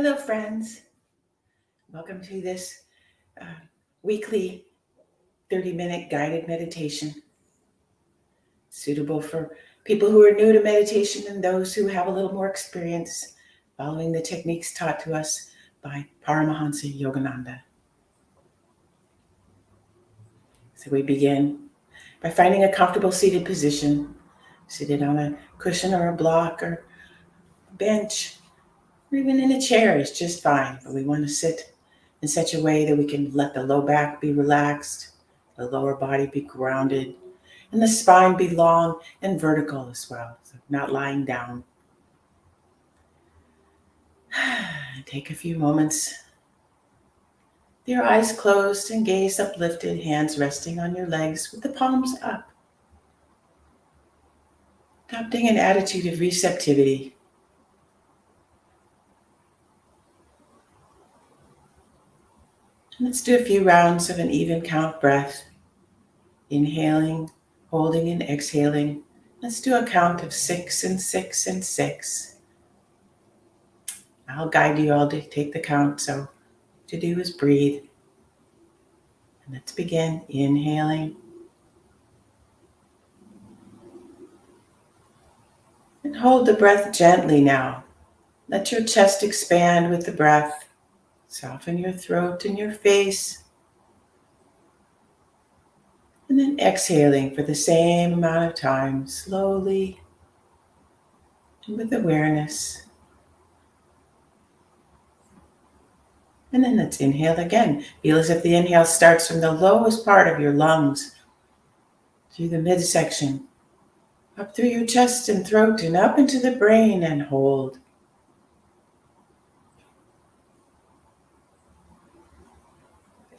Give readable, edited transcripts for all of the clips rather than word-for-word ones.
Hello, friends. Welcome to this weekly 30-minute guided meditation, suitable for people who are new to meditation and those who have a little more experience following the techniques taught to us by Paramahansa Yogananda. So we begin by finding a comfortable seated position, seated on a cushion or a block or a bench, or even in a chair is just fine, but we want to sit in such a way that we can let the low back be relaxed, the lower body be grounded, and the spine be long and vertical as well, so not lying down. Take a few moments, your eyes closed and gaze uplifted, hands resting on your legs with the palms up. Adopting an attitude of receptivity. Let's do a few rounds of an even count breath. Inhaling, holding and exhaling. Let's do a count of 6 and 6 and 6. I'll guide you all to take the count, so what to do is breathe. And let's begin. Inhaling. And hold the breath gently now. Let your chest expand with the breath. Soften your throat and your face. And then exhaling for the same amount of time, slowly and with awareness. And then let's inhale again. Feel as if the inhale starts from the lowest part of your lungs, through the midsection, up through your chest and throat and up into the brain, and hold.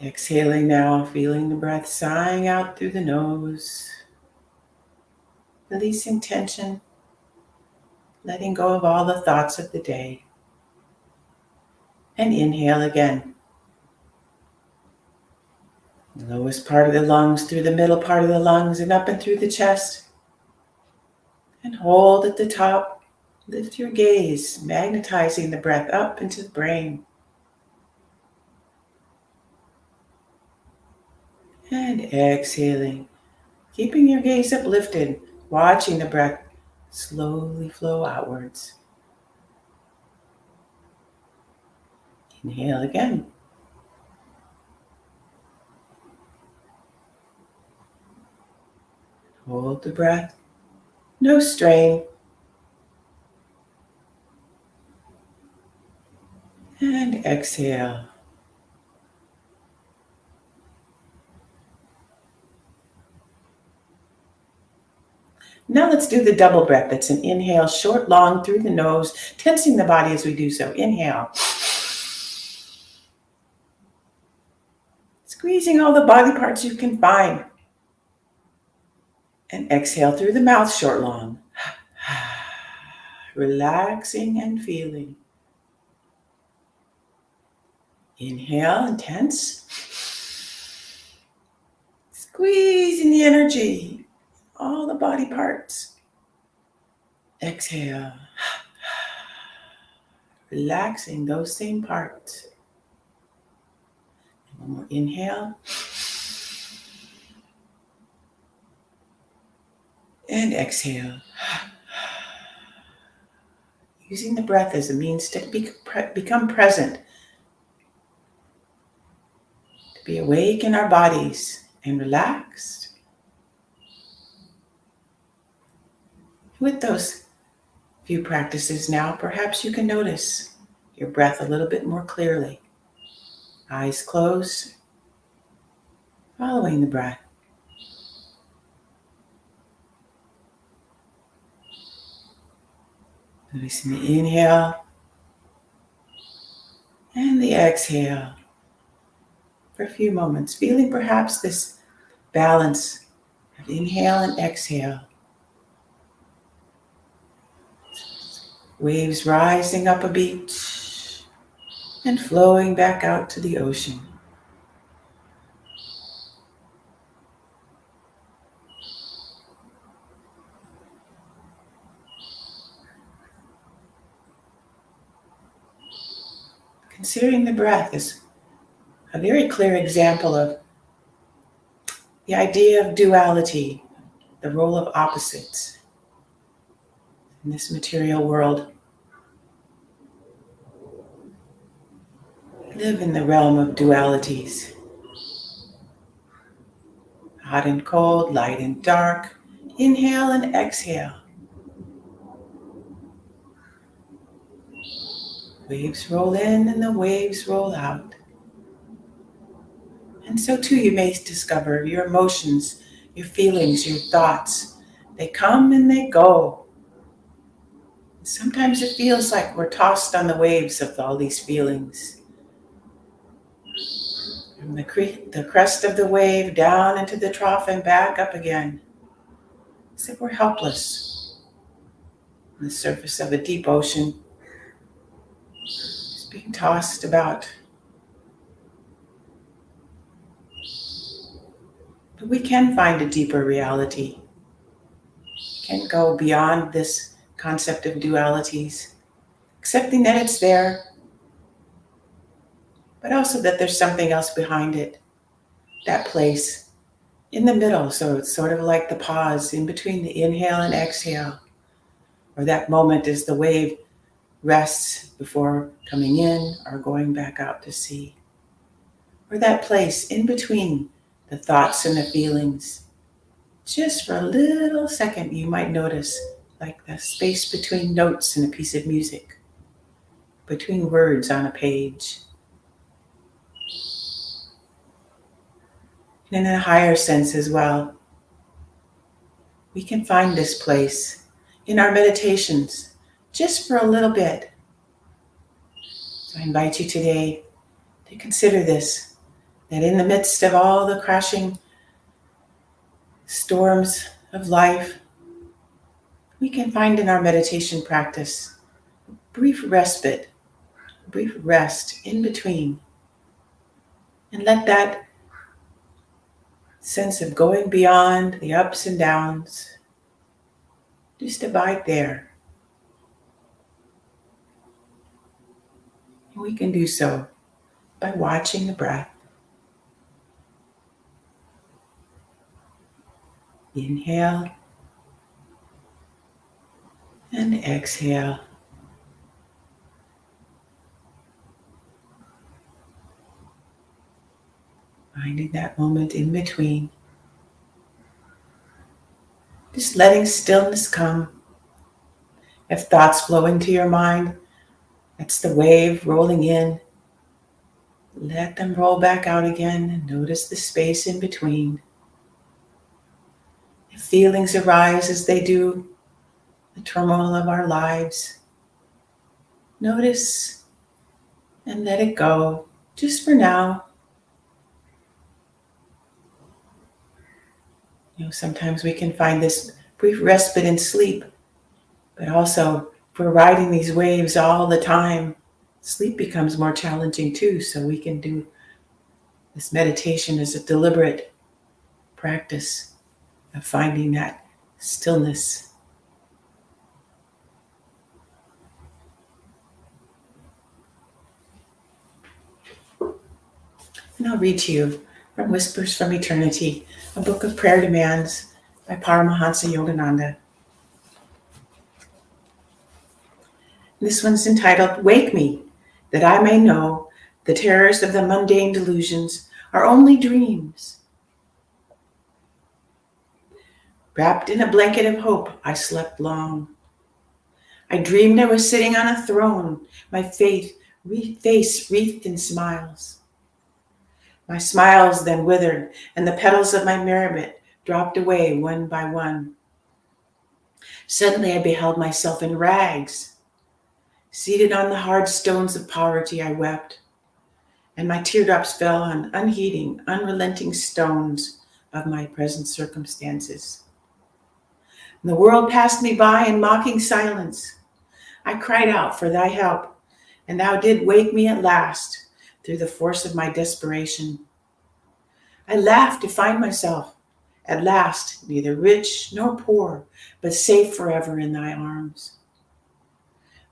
Exhaling now, feeling the breath sighing out through the nose, releasing tension, letting go of all the thoughts of the day. And inhale again. The lowest part of the lungs through the middle part of the lungs and up and through the chest. And hold at the top. Lift your gaze, magnetizing the breath up into the brain. And exhaling, keeping your gaze uplifted, watching the breath slowly flow outwards. Inhale again. Hold the breath, no strain. And exhale. Now let's do the double breath. That's an inhale, short, long through the nose, tensing the body as we do so. Inhale. Squeezing all the body parts you can find. And exhale through the mouth, short, long. Relaxing and feeling. Inhale and tense. Squeezing the energy, all the body parts. Exhale. Relaxing those same parts. One more inhale. And exhale. Using the breath as a means to become present. To be awake in our bodies and relaxed. With those few practices now, perhaps you can notice your breath a little bit more clearly. Eyes closed, following the breath. Releasing the inhale and the exhale for a few moments, feeling perhaps this balance of inhale and exhale. Waves rising up a beach and flowing back out to the ocean. Considering the breath is a very clear example of the idea of duality, the role of opposites in this material world. We live in the realm of dualities. Hot and cold, light and dark, inhale and exhale. Waves roll in and the waves roll out. And so too you may discover your emotions, your feelings, your thoughts. They come and they go. Sometimes it feels like we're tossed on the waves of all these feelings. From the crest of the wave down into the trough and back up again. As if we're helpless on the surface of a deep ocean, just being tossed about. But we can find a deeper reality. We can go beyond this concept of dualities, accepting that it's there, but also that there's something else behind it, that place in the middle. So it's sort of like the pause in between the inhale and exhale, or that moment as the wave rests before coming in or going back out to sea, or that place in between the thoughts and the feelings. Just for a little second, you might notice like the space between notes in a piece of music, between words on a page. And in a higher sense as well, we can find this place in our meditations just for a little bit. So I invite you today to consider this, that in the midst of all the crashing storms of life, we can find in our meditation practice a brief respite, a brief rest in between, and let that sense of going beyond the ups and downs just abide there. And we can do so by watching the breath. Inhale and exhale. Finding that moment in between. Just letting stillness come. If thoughts flow into your mind, that's the wave rolling in. Let them roll back out again and notice the space in between. If feelings arise as they do, the turmoil of our lives, notice and let it go, just for now. Sometimes we can find this brief respite in sleep, but also if we're riding these waves all the time, sleep becomes more challenging too. So we can do this meditation as a deliberate practice of finding that stillness. And I'll read to you from Whispers from Eternity, a book of prayer demands by Paramahansa Yogananda. This one's entitled, Wake Me, that I may know the terrors of the mundane delusions are only dreams. Wrapped in a blanket of hope, I slept long. I dreamed I was sitting on a throne, my face wreathed in smiles. My smiles then withered, and the petals of my merit dropped away one by one. Suddenly I beheld myself in rags. Seated on the hard stones of poverty, I wept, and my teardrops fell on unheeding, unrelenting stones of my present circumstances. And the world passed me by in mocking silence. I cried out for thy help, and thou did wake me at last through the force of my desperation. I laughed to find myself, at last, neither rich nor poor, but safe forever in thy arms.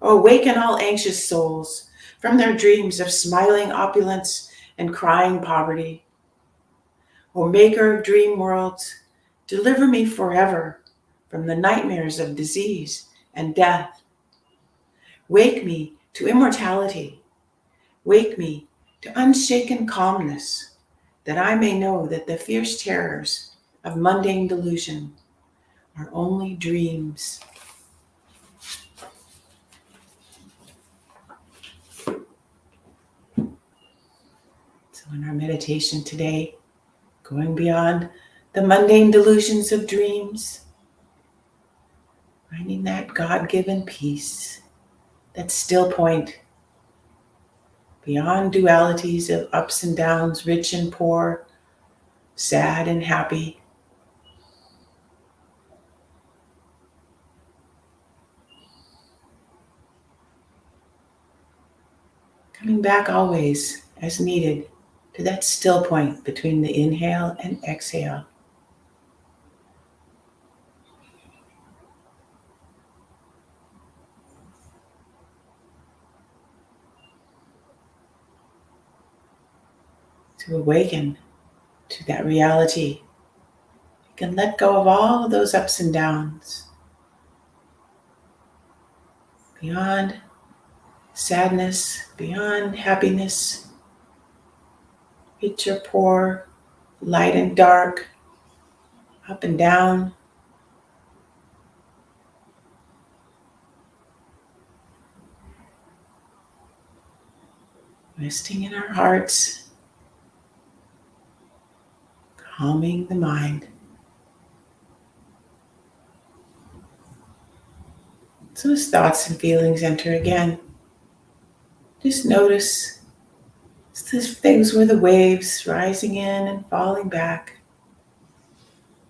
Oh, awaken all anxious souls, from their dreams of smiling opulence and crying poverty. O maker of dream worlds, deliver me forever from the nightmares of disease and death. Wake me to immortality. Wake me to unshaken calmness, that I may know that the fierce terrors of mundane delusion are only dreams. So in our meditation today, going beyond the mundane delusions of dreams, finding that God-given peace, that still point, beyond dualities of ups and downs, rich and poor, sad and happy. Coming back always, as needed, to that still point between the inhale and exhale. To awaken to that reality. You can let go of all of those ups and downs. Beyond sadness, beyond happiness, rich or poor, light and dark, up and down. Resting in our hearts, calming the mind. So as thoughts and feelings enter again, just notice these things were the waves rising in and falling back,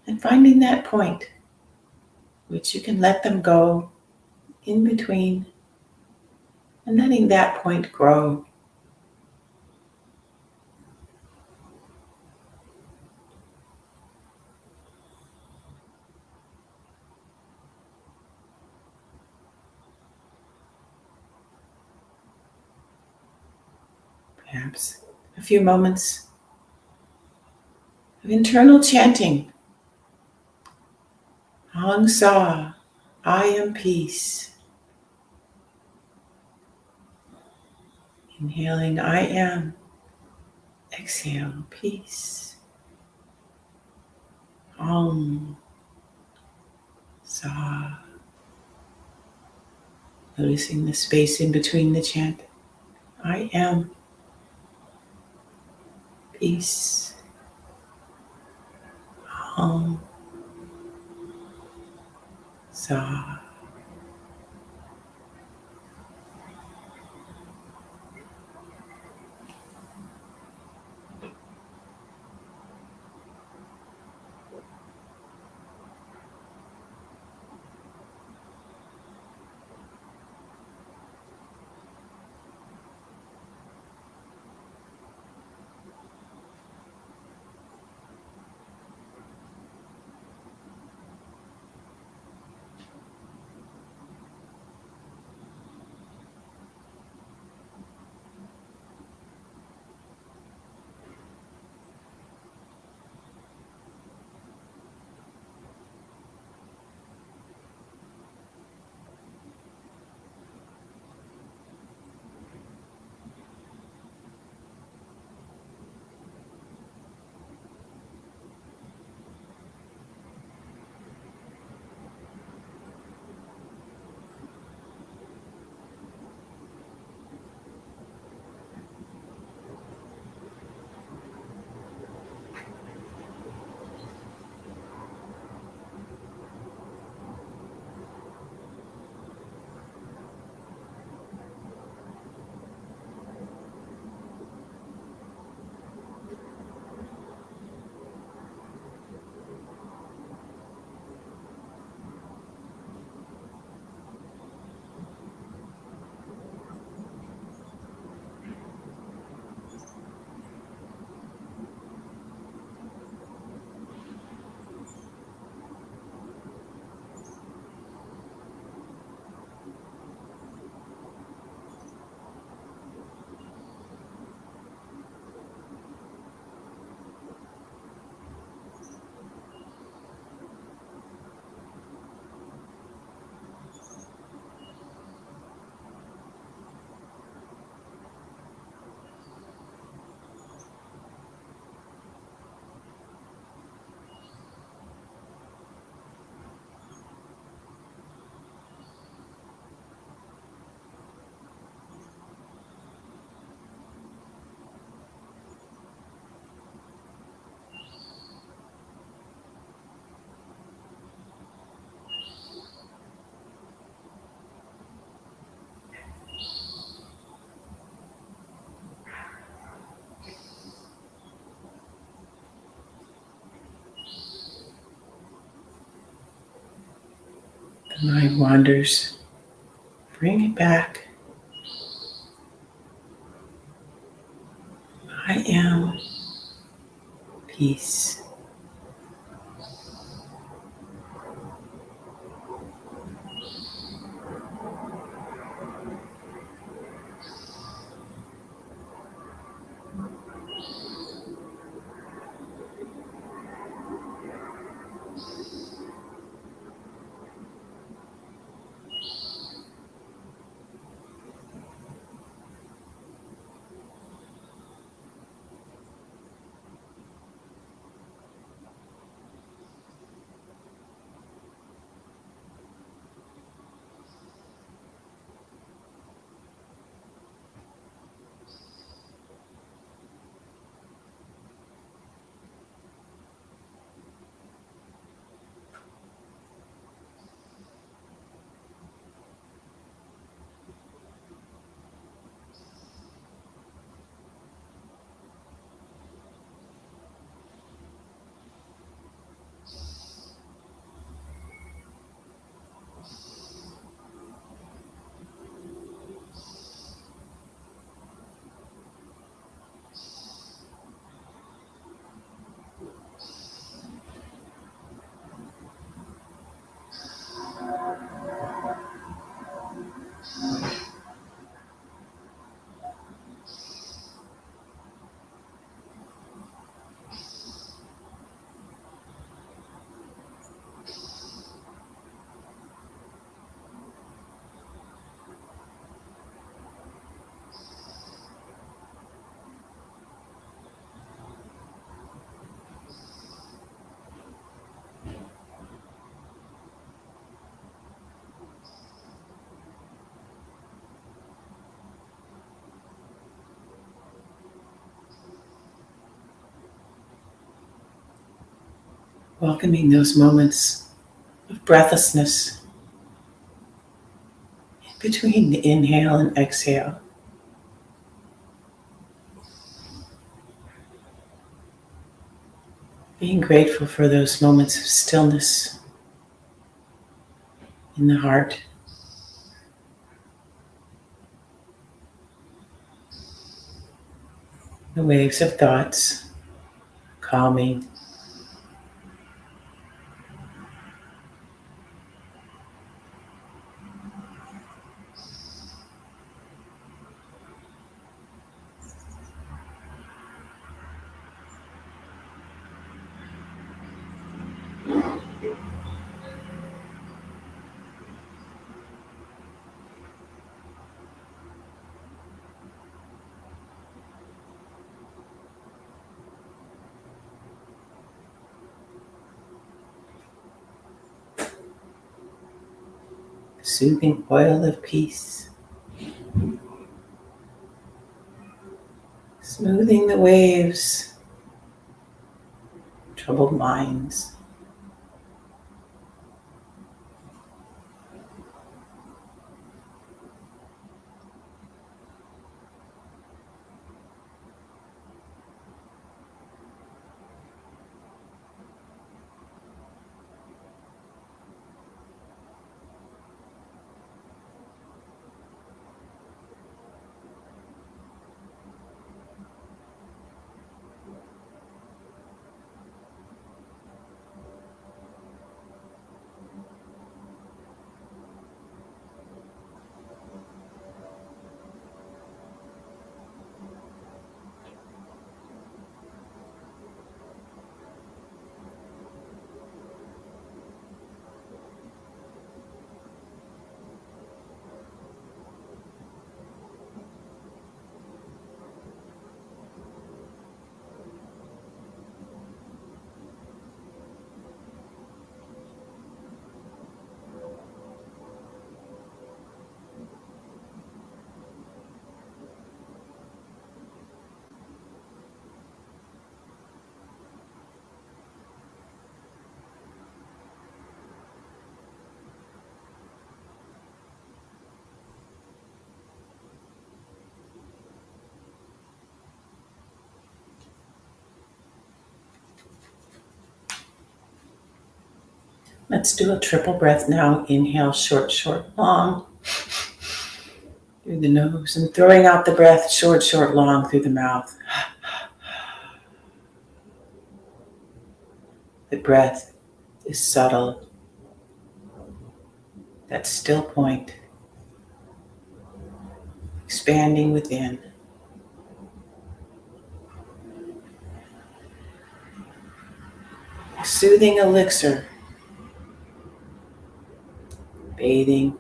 and finding that point which you can let them go in between, and letting that point grow. Perhaps a few moments of internal chanting. Hong Sa, I am peace. Inhaling, I am. Exhale, peace. Hong Sa. Noticing the space in between the chant. I am peace. Hong Sa. The mind wanders. Bring it back. I am peace. Welcoming those moments of breathlessness between the inhale and exhale. Being grateful for those moments of stillness in the heart. The waves of thoughts calming. Soothing oil of peace, smoothing the waves, troubled minds. Let's do a triple breath now. Inhale, short, short, long through the nose, and throwing out the breath, short, short, long through the mouth. The breath is subtle, that still point, expanding within. A soothing elixir, bathing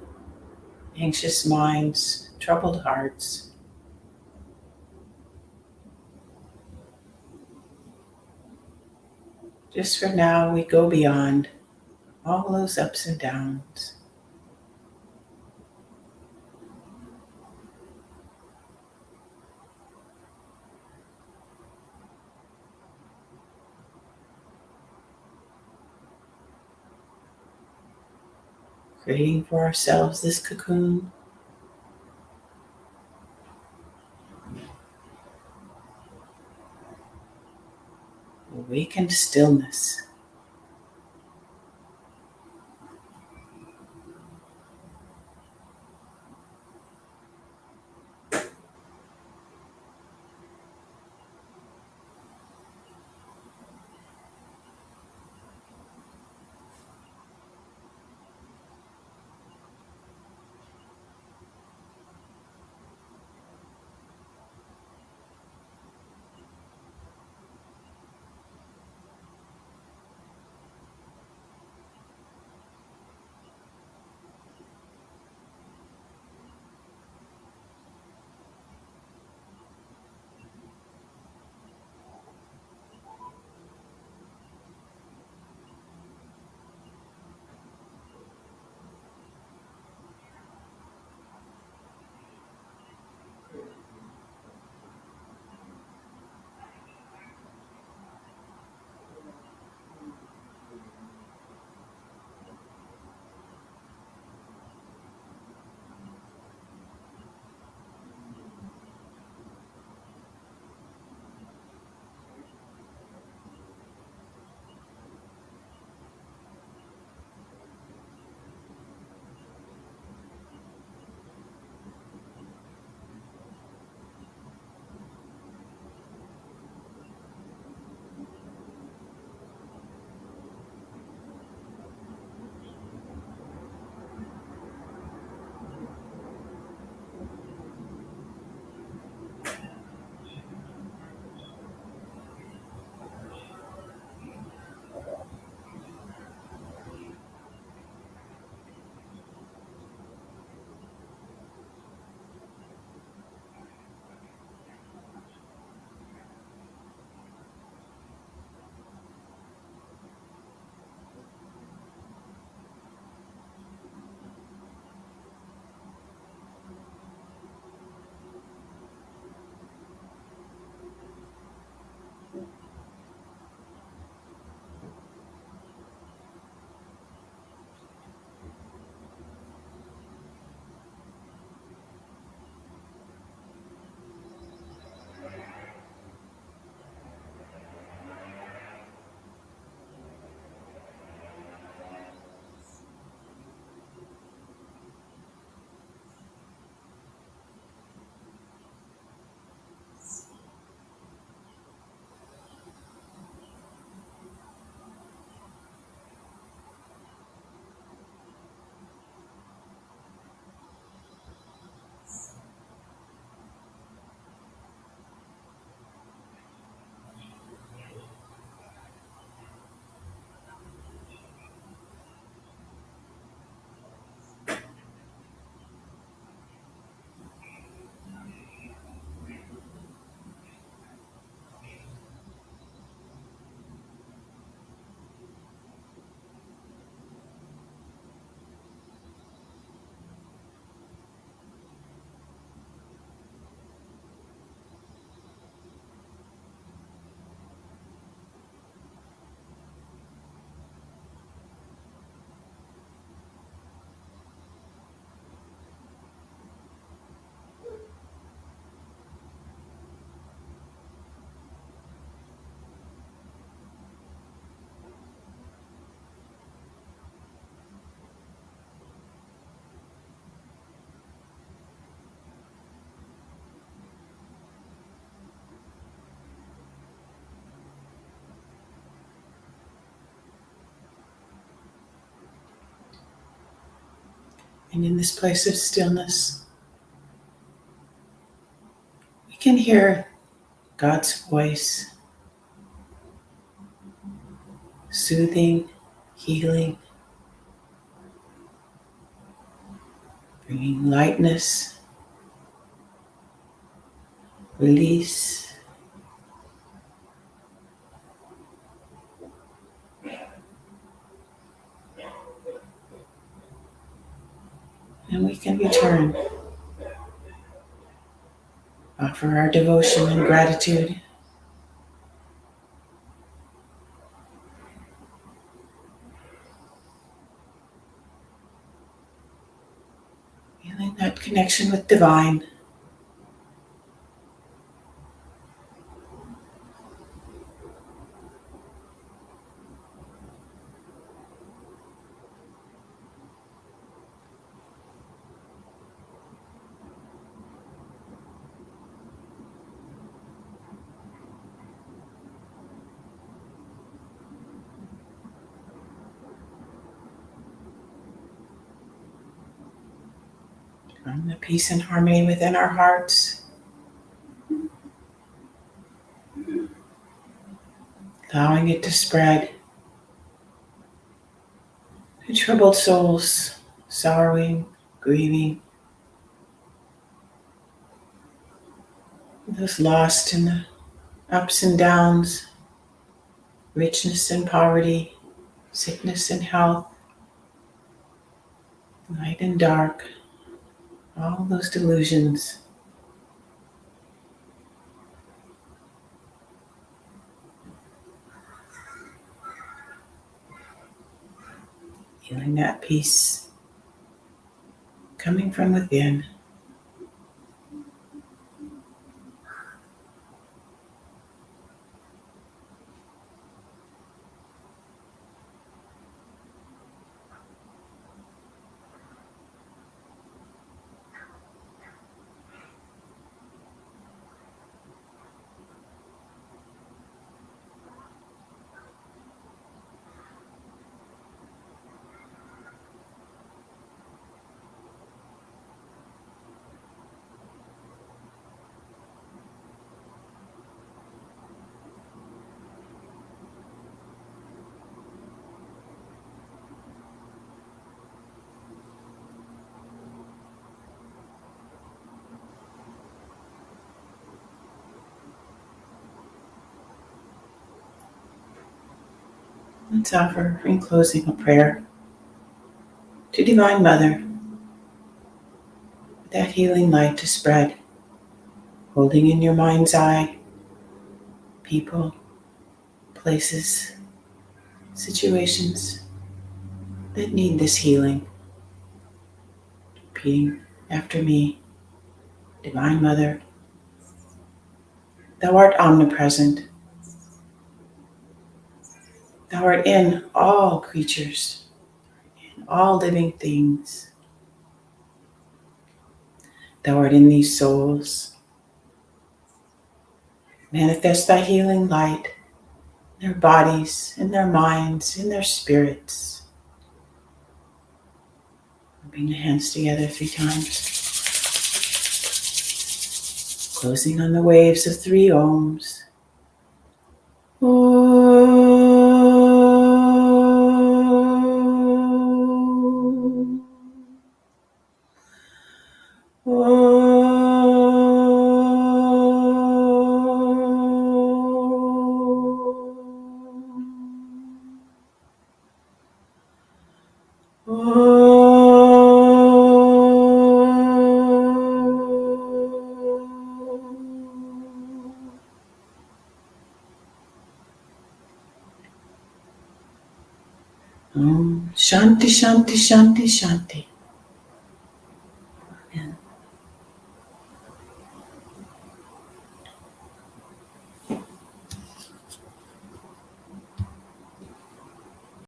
anxious minds, troubled hearts. Just for now, we go beyond all those ups and downs. Creating for ourselves this cocoon, awakened stillness. And in this place of stillness, we can hear God's voice, soothing, healing, bringing lightness, release. And we can return, offer our devotion and gratitude. Feeling that connection with divine. From the peace and harmony within our hearts, allowing it to spread to troubled souls, sorrowing, grieving, those lost in the ups and downs, richness and poverty, sickness and health, light and dark, all those delusions. Feeling that peace coming from within. Let's offer in closing a prayer to Divine Mother, that healing light to spread, holding in your mind's eye people, places, situations that need this healing. Repeating after me, Divine Mother, Thou art omnipresent. Thou art in all creatures, in all living things. Thou art in these souls. Manifest Thy healing light in their bodies, in their minds, in their spirits. Rubbing the hands together 3 times. Closing on the waves of 3 ohms. Shanti, Shanti, Shanti, Shanti.